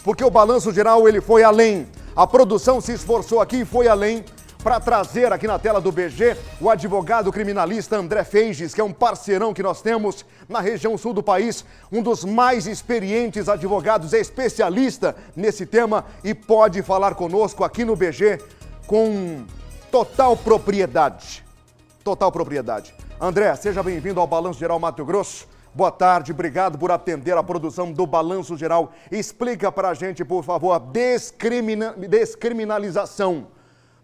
porque o Balanço Geral ele foi além. A produção se esforçou aqui e foi além para trazer aqui na tela do BG o advogado criminalista André Feiges, que é um parceirão que nós temos na região sul do país, um dos mais experientes advogados, é especialista nesse tema e pode falar conosco aqui no BG com total propriedade. Total propriedade. André, seja bem-vindo ao Balanço Geral Mato Grosso. Boa tarde, obrigado por atender a produção do Balanço Geral. Explica para a gente, por favor, a descriminalização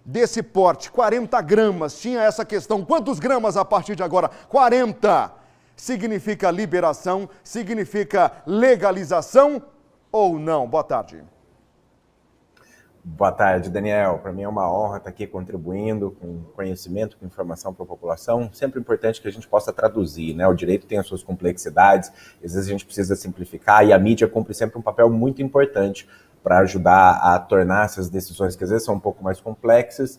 desse porte. 40 gramas, tinha essa questão. Quantos gramas a partir de agora? 40. Significa liberação? Significa legalização ou não? Boa tarde. Boa tarde, Daniel. Para mim é uma honra estar aqui contribuindo com conhecimento, com informação para a população. Sempre importante que a gente possa traduzir, né? O direito tem as suas complexidades, às vezes a gente precisa simplificar e a mídia cumpre sempre um papel muito importante para ajudar a tornar essas decisões, que às vezes são um pouco mais complexas,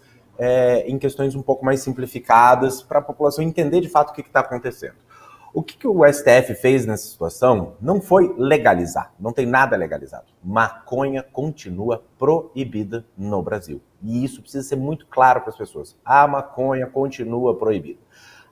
em questões um pouco mais simplificadas para a população entender de fato o que está acontecendo. O que o STF fez nessa situação não foi legalizar, não tem nada legalizado. Maconha continua proibida no Brasil. E isso precisa ser muito claro para as pessoas. A maconha continua proibida.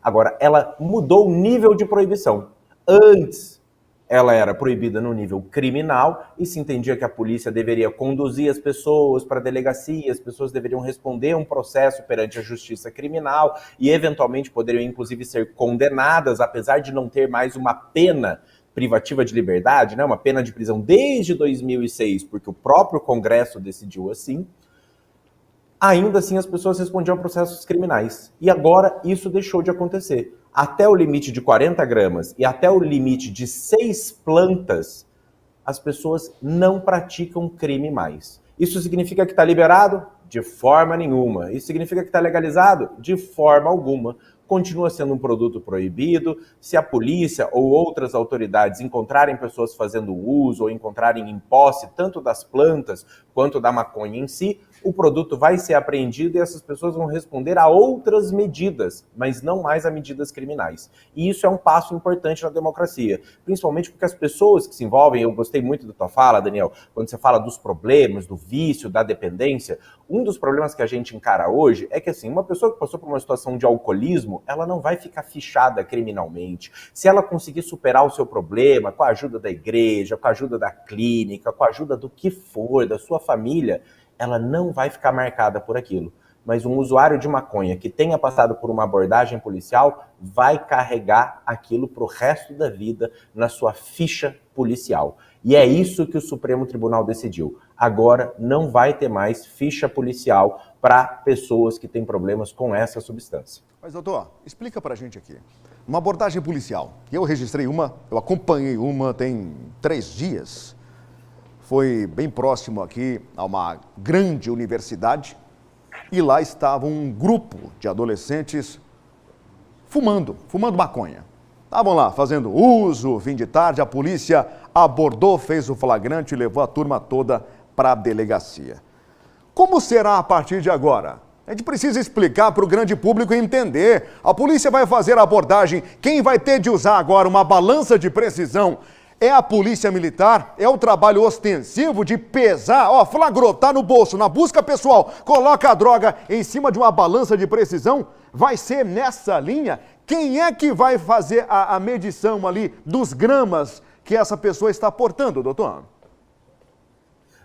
Agora, ela mudou o nível de proibição. Antes, ela era proibida no nível criminal e se entendia que a polícia deveria conduzir as pessoas para a delegacia, as pessoas deveriam responder um processo perante a justiça criminal e eventualmente poderiam inclusive ser condenadas, apesar de não ter mais uma pena privativa de liberdade, né, uma pena de prisão desde 2006, porque o próprio Congresso decidiu assim. Ainda assim as pessoas respondiam a processos criminais. E agora isso deixou de acontecer. Até o limite de 40 gramas e até o limite de 6 plantas, as pessoas não praticam crime mais. Isso significa que está liberado? De forma nenhuma. Isso significa que está legalizado? De forma alguma. Continua sendo um produto proibido. Se a polícia ou outras autoridades encontrarem pessoas fazendo uso ou encontrarem em posse tanto das plantas quanto da maconha em si, o produto vai ser apreendido e essas pessoas vão responder a outras medidas, mas não mais a medidas criminais. E isso é um passo importante na democracia, principalmente porque as pessoas que se envolvem, eu gostei muito da tua fala, Daniel, quando você fala dos problemas, do vício, da dependência, um dos problemas que a gente encara hoje é que, assim, uma pessoa que passou por uma situação de alcoolismo, ela não vai ficar fichada criminalmente. Se ela conseguir superar o seu problema com a ajuda da igreja, com a ajuda da clínica, com a ajuda do que for, da sua família, ela não vai ficar marcada por aquilo. Mas um usuário de maconha que tenha passado por uma abordagem policial vai carregar aquilo para o resto da vida na sua ficha policial. E é isso que o Supremo Tribunal decidiu. Agora não vai ter mais ficha policial para pessoas que têm problemas com essa substância. Mas, doutor, explica para a gente aqui. Uma abordagem policial. Eu registrei uma, eu acompanhei uma tem 3 dias. Foi bem próximo aqui a uma grande universidade e lá estava um grupo de adolescentes fumando maconha. Estavam lá fazendo uso, fim de tarde, a polícia abordou, fez o flagrante e levou a turma toda para a delegacia. Como será a partir de agora? A gente precisa explicar para o grande público entender. A polícia vai fazer a abordagem, quem vai ter de usar agora uma balança de precisão é a polícia militar, é o trabalho ostensivo de pesar, flagrou, tá no bolso, na busca pessoal, coloca a droga em cima de uma balança de precisão, vai ser nessa linha? Quem é que vai fazer a medição ali dos gramas que essa pessoa está portando, doutor?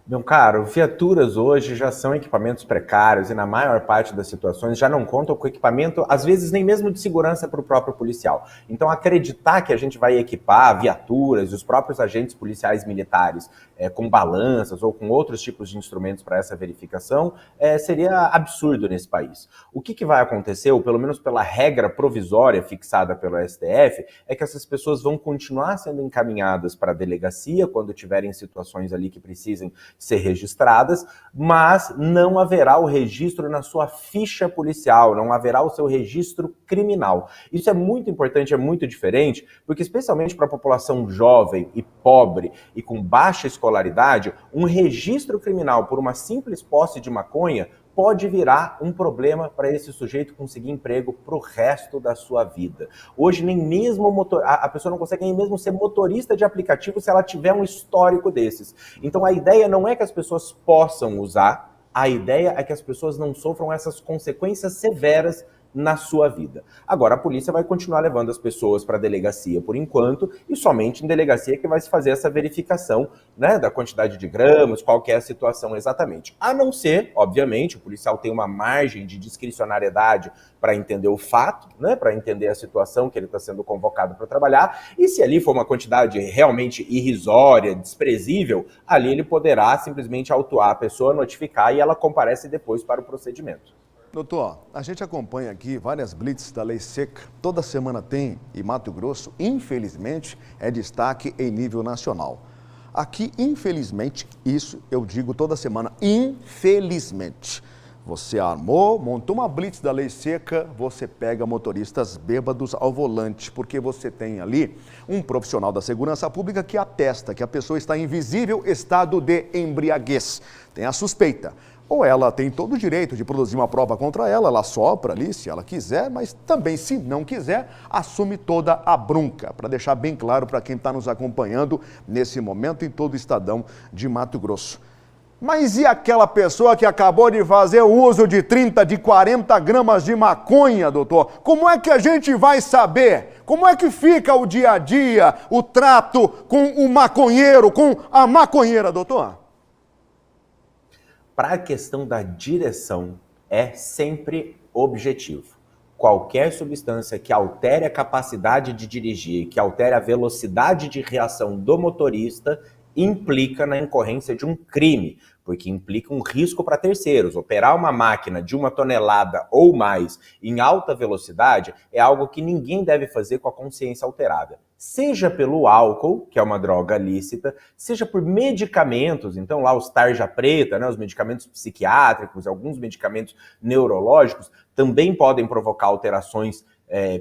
Meu caro, viaturas hoje já são equipamentos precários e na maior parte das situações já não contam com equipamento, às vezes nem mesmo de segurança para o próprio policial. Então acreditar que a gente vai equipar viaturas e os próprios agentes policiais militares com balanças ou com outros tipos de instrumentos para essa verificação seria absurdo nesse país. O que vai acontecer, ou pelo menos pela regra provisória fixada pelo STF, é que essas pessoas vão continuar sendo encaminhadas para a delegacia quando tiverem situações ali que precisem ser registradas, mas não haverá o registro na sua ficha policial, não haverá o seu registro criminal. Isso é muito importante, é muito diferente, porque especialmente para a população jovem e pobre e com baixa escolaridade, um registro criminal por uma simples posse de maconha pode virar um problema para esse sujeito conseguir emprego para o resto da sua vida. Hoje, nem mesmo a pessoa não consegue nem mesmo ser motorista de aplicativo se ela tiver um histórico desses. Então, a ideia não é que as pessoas possam usar, a ideia é que as pessoas não sofram essas consequências severas na sua vida. Agora, a polícia vai continuar levando as pessoas para a delegacia por enquanto, e somente em delegacia que vai se fazer essa verificação, né, da quantidade de gramas, qual que é a situação exatamente. A não ser, obviamente, o policial tem uma margem de discricionariedade para entender o fato, né, para entender a situação que ele está sendo convocado para trabalhar, e se ali for uma quantidade realmente irrisória, desprezível, ali ele poderá simplesmente autuar a pessoa, notificar, e ela comparece depois para o procedimento. Doutor, a gente acompanha aqui várias blitz da lei seca. Toda semana tem, e Mato Grosso, infelizmente, é destaque em nível nacional. Aqui, infelizmente, isso eu digo toda semana, infelizmente. Você armou, montou uma blitz da lei seca, você pega motoristas bêbados ao volante, porque você tem ali um profissional da segurança pública que atesta que a pessoa está em visível estado de embriaguez. Tem a suspeita. Ou ela tem todo o direito de produzir uma prova contra ela, ela sopra ali se ela quiser, mas também, se não quiser, assume toda a bronca, para deixar bem claro para quem está nos acompanhando nesse momento em todo o estadão de Mato Grosso. Mas e aquela pessoa que acabou de fazer o uso de 30, de 40 gramas de maconha, doutor? Como é que a gente vai saber? Como é que fica o dia a dia, o trato com o maconheiro, com a maconheira, doutor? Para a questão da direção, é sempre objetivo. Qualquer substância que altere a capacidade de dirigir, que altere a velocidade de reação do motorista, implica na incorrência de um crime, porque implica um risco para terceiros. Operar uma máquina de 1 tonelada ou mais em alta velocidade é algo que ninguém deve fazer com a consciência alterada. Seja pelo álcool, que é uma droga lícita, seja por medicamentos, então lá os tarja preta, né, os medicamentos psiquiátricos, alguns medicamentos neurológicos, também podem provocar alterações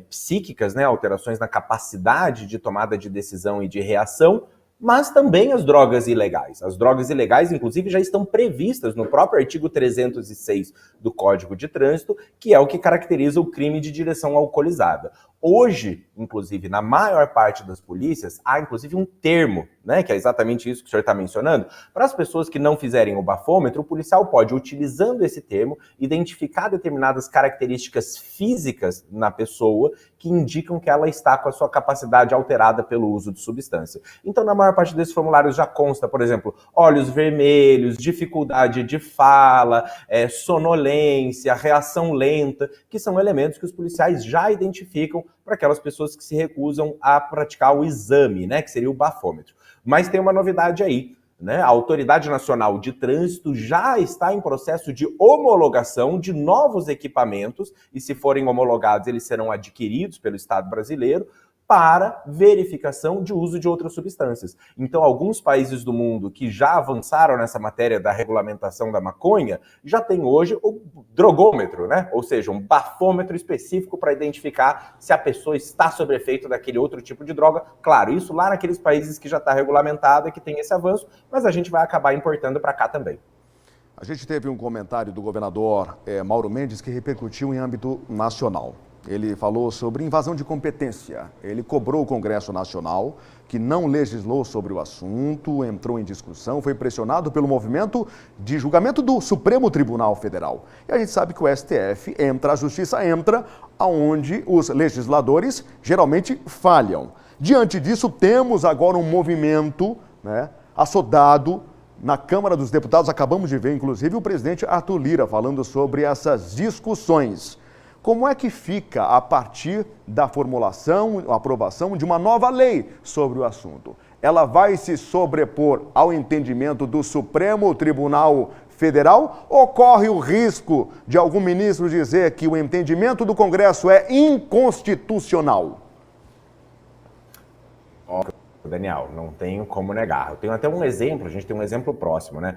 psíquicas, né, alterações na capacidade de tomada de decisão e de reação, mas também as drogas ilegais. As drogas ilegais, inclusive, já estão previstas no próprio artigo 306 do Código de Trânsito, que é o que caracteriza o crime de direção alcoolizada. Hoje, inclusive, na maior parte das polícias, há inclusive um termo, né, que é exatamente isso que o senhor está mencionando. Para as pessoas que não fizerem o bafômetro, o policial pode, utilizando esse termo, identificar determinadas características físicas na pessoa que indicam que ela está com a sua capacidade alterada pelo uso de substância. Então, na maior parte desses formulários já consta, por exemplo, olhos vermelhos, dificuldade de fala, sonolência, reação lenta, que são elementos que os policiais já identificam para aquelas pessoas que se recusam a praticar o exame, né, que seria o bafômetro. Mas tem uma novidade aí, né? A Autoridade Nacional de Trânsito já está em processo de homologação de novos equipamentos, e se forem homologados, eles serão adquiridos pelo Estado brasileiro, para verificação de uso de outras substâncias. Então, alguns países do mundo que já avançaram nessa matéria da regulamentação da maconha, já tem hoje o drogômetro, né? Ou seja, um bafômetro específico para identificar se a pessoa está sob efeito daquele outro tipo de droga. Claro, isso lá naqueles países que já está regulamentado e que tem esse avanço, mas a gente vai acabar importando para cá também. A gente teve um comentário do governador Mauro Mendes que repercutiu em âmbito nacional. Ele falou sobre invasão de competência. Ele cobrou o Congresso Nacional, que não legislou sobre o assunto, entrou em discussão, foi pressionado pelo movimento de julgamento do Supremo Tribunal Federal. E a gente sabe que o STF entra, a Justiça entra, aonde os legisladores geralmente falham. Diante disso, temos agora um movimento, né, assodado na Câmara dos Deputados. Acabamos de ver, inclusive, o presidente Arthur Lira falando sobre essas discussões. Como é que fica a partir da formulação, aprovação de uma nova lei sobre o assunto? Ela vai se sobrepor ao entendimento do Supremo Tribunal Federal ou corre o risco de algum ministro dizer que o entendimento do Congresso é inconstitucional? Daniel, não tenho como negar. Eu tenho até um exemplo, a gente tem um exemplo próximo, né?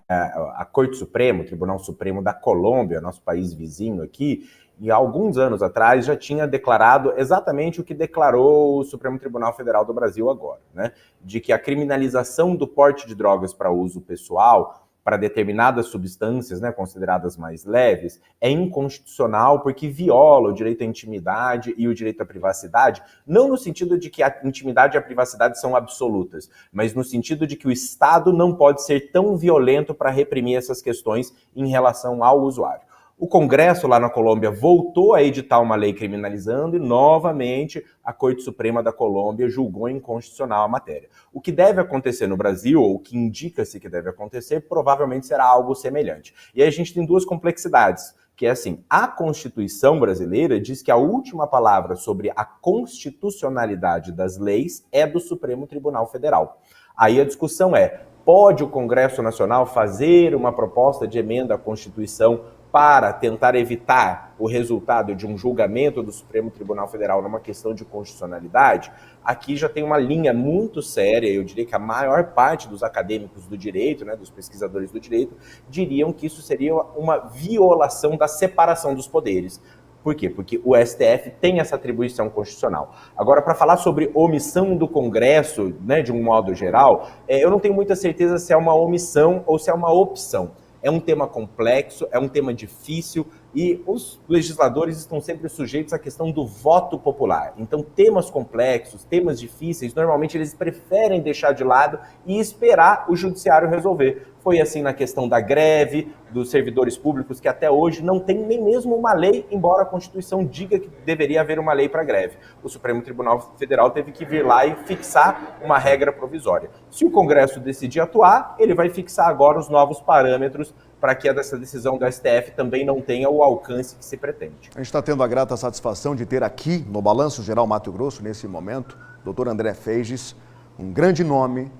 A Corte Suprema, o Tribunal Supremo da Colômbia, nosso país vizinho aqui, e há alguns anos atrás já tinha declarado exatamente o que declarou o Supremo Tribunal Federal do Brasil agora, né? De que a criminalização do porte de drogas para uso pessoal para determinadas substâncias, né, consideradas mais leves, é inconstitucional porque viola o direito à intimidade e o direito à privacidade, não no sentido de que a intimidade e a privacidade são absolutas, mas no sentido de que o Estado não pode ser tão violento para reprimir essas questões em relação ao usuário. O Congresso lá na Colômbia voltou a editar uma lei criminalizando e, novamente, a Corte Suprema da Colômbia julgou inconstitucional a matéria. O que deve acontecer no Brasil, ou o que indica-se que deve acontecer, provavelmente será algo semelhante. E aí a gente tem duas complexidades, que é assim, a Constituição brasileira diz que a última palavra sobre a constitucionalidade das leis é do Supremo Tribunal Federal. Aí a discussão é, pode o Congresso Nacional fazer uma proposta de emenda à Constituição para tentar evitar o resultado de um julgamento do Supremo Tribunal Federal numa questão de constitucionalidade? Aqui já tem uma linha muito séria, eu diria que a maior parte dos acadêmicos do direito, né, dos pesquisadores do direito, diriam que isso seria uma violação da separação dos poderes. Por quê? Porque o STF tem essa atribuição constitucional. Agora, para falar sobre omissão do Congresso, né, de um modo geral, eu não tenho muita certeza se é uma omissão ou se é uma opção. É um tema complexo, é um tema difícil e os legisladores estão sempre sujeitos à questão do voto popular. Então, temas complexos, temas difíceis, normalmente eles preferem deixar de lado e esperar o judiciário resolver. Foi assim na questão da greve dos servidores públicos, que até hoje não tem nem mesmo uma lei, embora a Constituição diga que deveria haver uma lei para greve. O Supremo Tribunal Federal teve que vir lá e fixar uma regra provisória. Se o Congresso decidir atuar, ele vai fixar agora os novos parâmetros para que essa decisão do STF também não tenha o alcance que se pretende. A gente está tendo a grata satisfação de ter aqui no Balanço Geral Mato Grosso, nesse momento, o Dr. André Feijes, um grande nome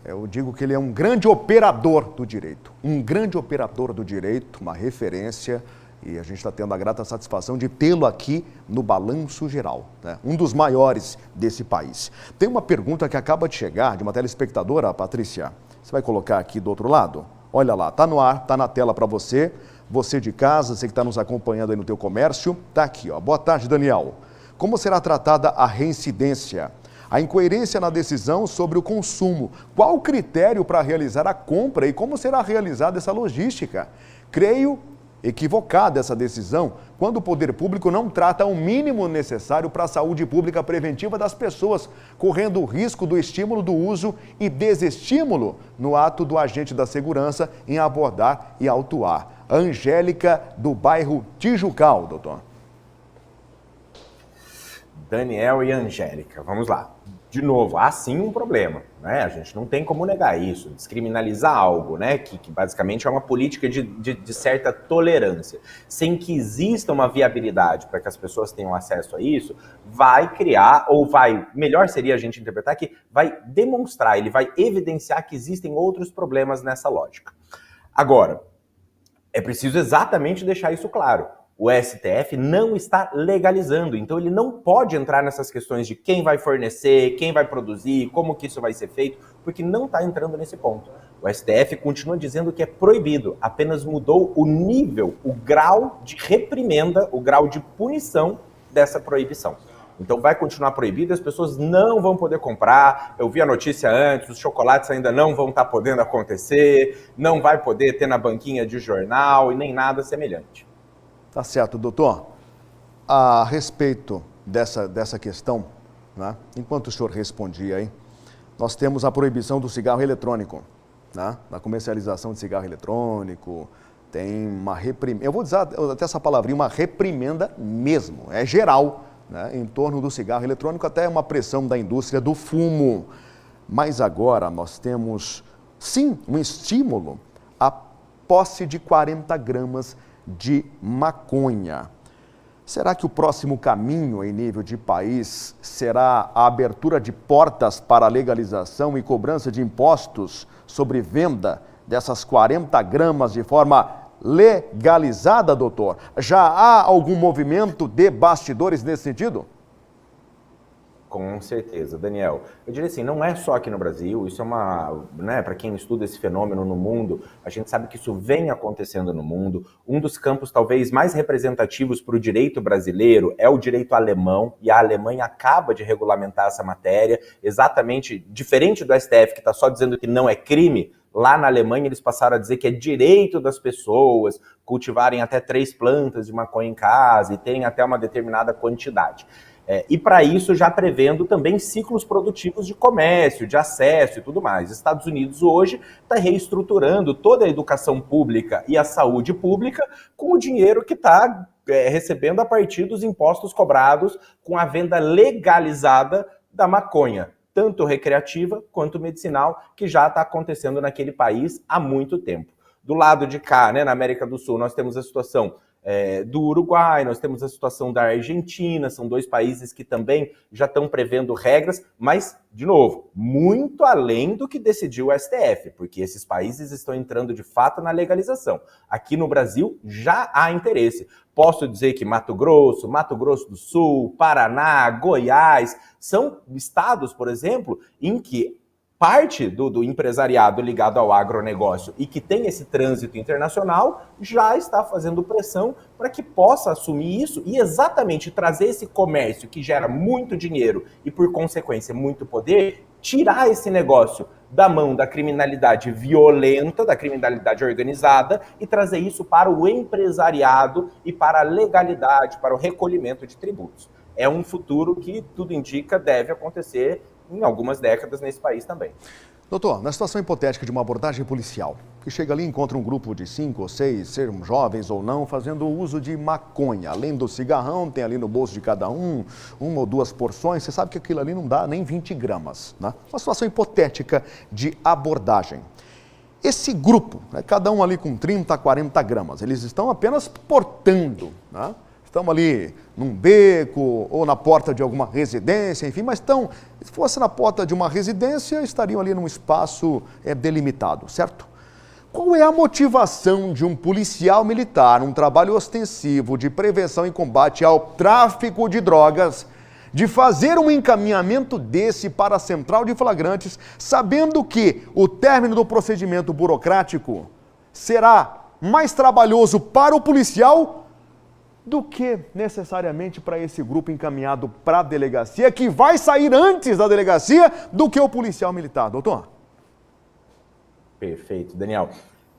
eu digo que ele é um grande operador do direito, uma referência, e a gente está tendo a grata satisfação de tê-lo aqui no Balanço Geral, né? Um dos maiores desse país. Tem uma pergunta que acaba de chegar de uma telespectadora, Patrícia, você vai colocar aqui do outro lado? Olha lá, tá no ar, tá na tela para você, você de casa, você que está nos acompanhando aí no teu comércio, tá aqui, ó. Boa tarde, Daniel. Como será tratada a reincidência? A incoerência na decisão sobre o consumo. Qual o critério para realizar a compra e como será realizada essa logística? Creio equivocada essa decisão quando o poder público não trata o mínimo necessário para a saúde pública preventiva das pessoas, correndo o risco do estímulo do uso e desestímulo no ato do agente da segurança em abordar e autuar. Angélica, do bairro Tijucal, doutor. Daniel e Angélica, vamos lá. De novo, há sim um problema, né? A gente não tem como negar isso, descriminalizar algo, né? Que basicamente é uma política de certa tolerância. Sem que exista uma viabilidade para que as pessoas tenham acesso a isso, vai criar, melhor seria a gente interpretar que vai demonstrar, ele vai evidenciar que existem outros problemas nessa lógica. Agora, é preciso exatamente deixar isso claro. O STF não está legalizando, então ele não pode entrar nessas questões de quem vai fornecer, quem vai produzir, como que isso vai ser feito, porque não está entrando nesse ponto. O STF continua dizendo que é proibido, apenas mudou o nível, o grau de reprimenda, o grau de punição dessa proibição. Então vai continuar proibido, as pessoas não vão poder comprar. Eu vi a notícia antes, os chocolates ainda não vão estar podendo acontecer, não vai poder ter na banquinha de jornal e nem nada semelhante. Tá certo, doutor. A respeito dessa questão, né, enquanto o senhor respondia aí, nós temos a proibição do cigarro eletrônico, né, da comercialização de cigarro eletrônico, tem uma reprimenda, eu vou dizer até essa palavrinha, uma reprimenda mesmo, é geral, né, em torno do cigarro eletrônico, até uma pressão da indústria do fumo. Mas agora nós temos, sim, um estímulo à posse de 40 gramas de maconha. Será que o próximo caminho em nível de país será a abertura de portas para a legalização e cobrança de impostos sobre venda dessas 40 gramas de forma legalizada, doutor? Já há algum movimento de bastidores nesse sentido? Com certeza, Daniel. Eu diria assim, não é só aqui no Brasil, isso é para quem estuda esse fenômeno no mundo, a gente sabe que isso vem acontecendo no mundo. Um dos campos talvez mais representativos para o direito brasileiro é o direito alemão, e a Alemanha acaba de regulamentar essa matéria, exatamente diferente do STF, que está só dizendo que não é crime, Lá na Alemanha, eles passaram a dizer que é direito das pessoas cultivarem até 3 plantas de maconha em casa e terem até uma determinada quantidade. E para isso já prevendo também ciclos produtivos de comércio, de acesso e tudo mais. Estados Unidos hoje está reestruturando toda a educação pública e a saúde pública com o dinheiro que está recebendo a partir dos impostos cobrados com a venda legalizada da maconha, tanto recreativa quanto medicinal, que já está acontecendo naquele país há muito tempo. Do lado de cá, né, na América do Sul, nós temos a situação do Uruguai, nós temos a situação da Argentina, são 2 países que também já estão prevendo regras, mas, de novo, muito além do que decidiu o STF, porque esses países estão entrando de fato na legalização. Aqui no Brasil já há interesse. Posso dizer que Mato Grosso do Sul, Paraná, Goiás, são estados, por exemplo, em que parte do empresariado ligado ao agronegócio e que tem esse trânsito internacional já está fazendo pressão para que possa assumir isso e exatamente trazer esse comércio que gera muito dinheiro e, por consequência, muito poder, tirar esse negócio da mão da criminalidade violenta, da criminalidade organizada e trazer isso para o empresariado e para a legalidade, para o recolhimento de tributos. É um futuro que, tudo indica, deve acontecer em algumas décadas nesse país também. Doutor, na situação hipotética de uma abordagem policial, que chega ali e encontra um grupo de 5 ou 6, sejam jovens ou não, fazendo uso de maconha. Além do cigarrão, tem ali no bolso de cada um, 1 ou 2 porções. Você sabe que aquilo ali não dá nem 20 gramas, né? Uma situação hipotética de abordagem. Esse grupo, né, cada um ali com 30 a 40 gramas, eles estão apenas portando, né? Estão ali num beco ou na porta de alguma residência, enfim, mas estão, se fosse na porta de uma residência, estariam ali num espaço delimitado, certo? Qual é a motivação de um policial militar, um trabalho ostensivo de prevenção e combate ao tráfico de drogas, de fazer um encaminhamento desse para a central de flagrantes, sabendo que o término do procedimento burocrático será mais trabalhoso para o policial do que necessariamente para esse grupo encaminhado para a delegacia, que vai sair antes da delegacia do que o policial militar, doutor? Perfeito, Daniel.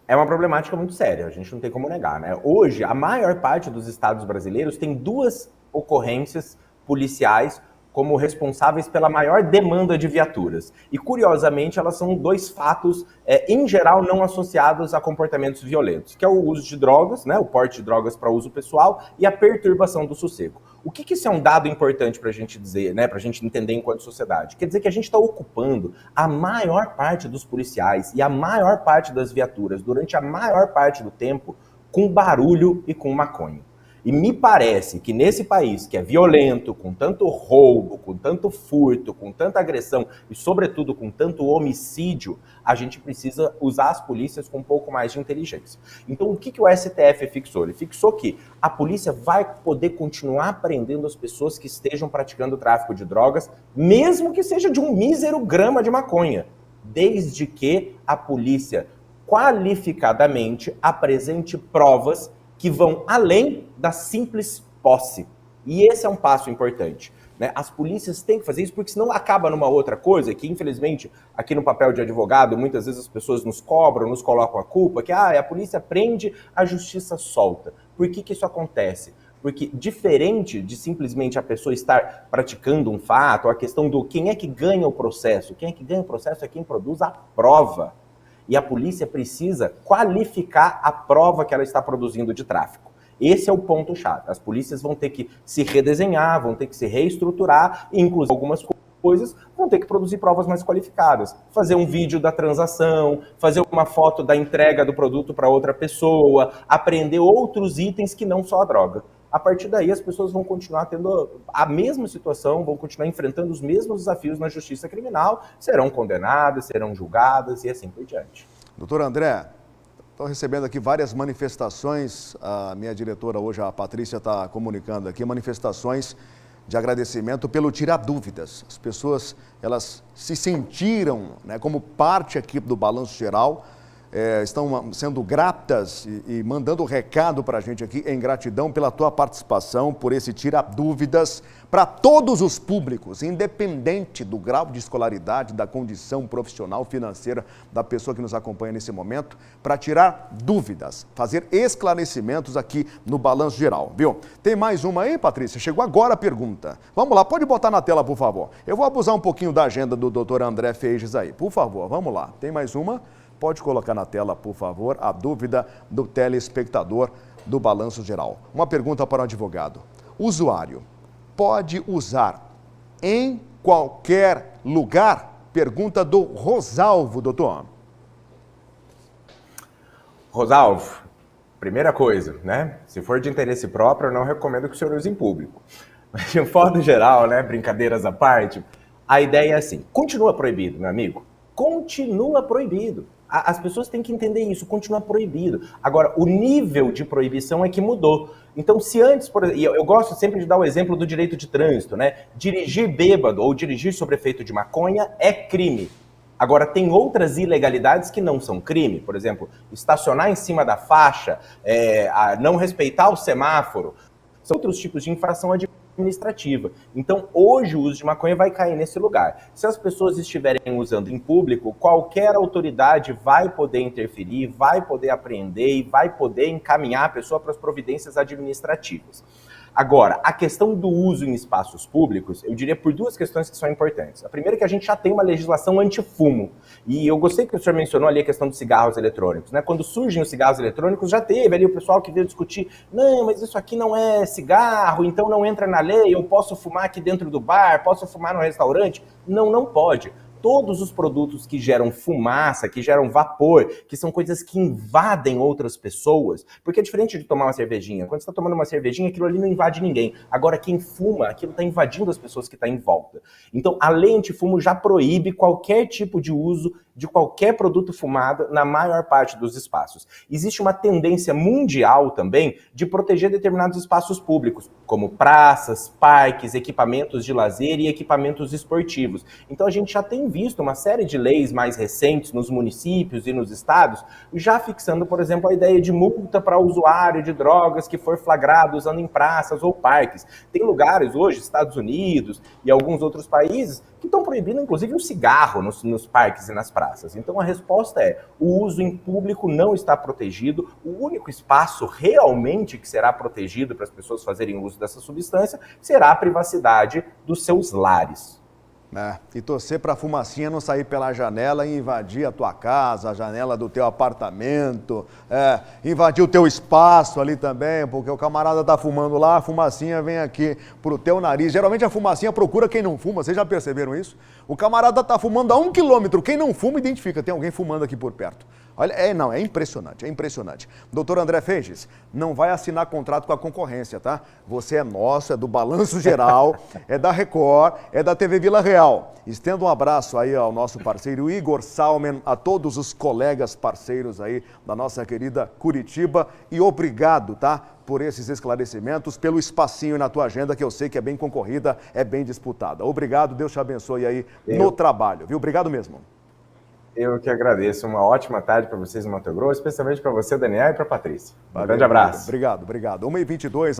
É uma problemática muito séria, a gente não tem como negar, né? Hoje, a maior parte dos estados brasileiros tem 2 ocorrências policiais como responsáveis pela maior demanda de viaturas. E, curiosamente, elas são 2 fatos, em geral, não associados a comportamentos violentos, que é o uso de drogas, né, o porte de drogas para uso pessoal e a perturbação do sossego. O que isso é um dado importante para a gente dizer, né, para a gente entender enquanto sociedade? Quer dizer que a gente está ocupando a maior parte dos policiais e a maior parte das viaturas durante a maior parte do tempo com barulho e com maconha. E me parece que nesse país que é violento, com tanto roubo, com tanto furto, com tanta agressão e, sobretudo, com tanto homicídio, a gente precisa usar as polícias com um pouco mais de inteligência. Então, o que o STF fixou? Ele fixou que a polícia vai poder continuar prendendo as pessoas que estejam praticando tráfico de drogas, mesmo que seja de um mísero grama de maconha, desde que a polícia qualificadamente apresente provas que vão além da simples posse. E esse é um passo importante, né? As polícias têm que fazer isso, porque senão acaba numa outra coisa, que infelizmente, aqui no papel de advogado, muitas vezes as pessoas nos cobram, nos colocam a culpa, que a polícia prende, a justiça solta. Por que isso acontece? Porque diferente de simplesmente a pessoa estar praticando um fato, a questão do quem é que ganha o processo, quem é que ganha o processo é quem produz a prova. E a polícia precisa qualificar a prova que ela está produzindo de tráfico. Esse é o ponto-chave. As polícias vão ter que se redesenhar, vão ter que se reestruturar, e inclusive algumas coisas vão ter que produzir provas mais qualificadas. Fazer um vídeo da transação, fazer uma foto da entrega do produto para outra pessoa, aprender outros itens que não só a droga. A partir daí, as pessoas vão continuar tendo a mesma situação, vão continuar enfrentando os mesmos desafios na justiça criminal, serão condenadas, serão julgadas e assim por diante. Doutor André, estou recebendo aqui várias manifestações, a minha diretora hoje, a Patrícia, está comunicando aqui, manifestações de agradecimento pelo tirar dúvidas. As pessoas, elas se sentiram, né, como parte aqui do Balanço Geral, estão sendo gratas e mandando recado para a gente aqui em gratidão pela tua participação, por esse Tira Dúvidas para todos os públicos, independente do grau de escolaridade, da condição profissional, financeira da pessoa que nos acompanha nesse momento, para tirar dúvidas, fazer esclarecimentos aqui no Balanço Geral, viu? Tem mais uma aí, Patrícia? Chegou agora a pergunta. Vamos lá, pode botar na tela, por favor. Eu vou abusar um pouquinho da agenda do Dr. André Feijes aí, por favor, vamos lá. Tem mais uma? Pode colocar na tela, por favor, a dúvida do telespectador do Balanço Geral. Uma pergunta para o advogado. Usuário pode usar em qualquer lugar? Pergunta do Rosalvo, doutor. Rosalvo, primeira coisa, né? Se for de interesse próprio, eu não recomendo que o senhor use em público. Mas, de um modo geral, né? Brincadeiras à parte, a ideia é assim, continua proibido, meu amigo. Continua proibido. As pessoas têm que entender isso, continua proibido. Agora, o nível de proibição é que mudou. Então, se antes, por exemplo, eu gosto sempre de dar o exemplo do direito de trânsito, né? Dirigir bêbado ou dirigir sob efeito de maconha é crime. Agora, tem outras ilegalidades que não são crime. Por exemplo, estacionar em cima da faixa, não respeitar o semáforo. São outros tipos de infração administrativa. Então, hoje o uso de maconha vai cair nesse lugar. Se as pessoas estiverem usando em público, qualquer autoridade vai poder interferir, vai poder apreender e vai poder encaminhar a pessoa para as providências administrativas. Agora, a questão do uso em espaços públicos, eu diria por duas questões que são importantes. A primeira é que a gente já tem uma legislação anti-fumo. E eu gostei que o senhor mencionou ali a questão dos cigarros eletrônicos, né? Quando surgem os cigarros eletrônicos, já teve ali o pessoal que veio discutir, não, mas isso aqui não é cigarro, então não entra na lei, eu posso fumar aqui dentro do bar, posso fumar no restaurante? Não, não pode. Todos os produtos que geram fumaça, que geram vapor, que são coisas que invadem outras pessoas, porque é diferente de tomar uma cervejinha. Quando você está tomando uma cervejinha, aquilo ali não invade ninguém. Agora, quem fuma, aquilo está invadindo as pessoas que estão em volta. Então, a lei antifumo já proíbe qualquer tipo de uso de qualquer produto fumado na maior parte dos espaços. Existe uma tendência mundial também de proteger determinados espaços públicos, como praças, parques, equipamentos de lazer e equipamentos esportivos. Então a gente já tem visto uma série de leis mais recentes nos municípios e nos estados, já fixando, por exemplo, a ideia de multa para usuário de drogas que for flagrado usando em praças ou parques. Tem lugares hoje, Estados Unidos e alguns outros países, que estão proibindo, inclusive, o cigarro nos parques e nas praças. Então, a resposta é, o uso em público não está protegido. O único espaço realmente que será protegido para as pessoas fazerem uso dessa substância será a privacidade dos seus lares. E torcer para a fumacinha não sair pela janela e invadir a tua casa, a janela do teu apartamento, invadir o teu espaço ali também, porque o camarada tá fumando lá, a fumacinha vem aqui pro teu nariz. Geralmente a fumacinha procura quem não fuma, vocês já perceberam isso? O camarada tá fumando a 1 quilômetro, quem não fuma identifica, tem alguém fumando aqui por perto. Olha, é impressionante, é impressionante. Doutor André Feijes, não vai assinar contrato com a concorrência, tá? Você é nosso, é do Balanço Geral, é da Record, é da TV Vila Real. Estendo um abraço aí ao nosso parceiro Igor Salmen, a todos os colegas parceiros aí da nossa querida Curitiba e obrigado, tá? Por esses esclarecimentos, pelo espacinho na tua agenda, que eu sei que é bem concorrida, é bem disputada. Obrigado, Deus te abençoe aí no trabalho, viu? Obrigado mesmo. Eu que agradeço. Uma ótima tarde para vocês no Mato Grosso, especialmente para você, Daniel, e para a Patrícia. Valeu, grande abraço. Obrigado. 1h22.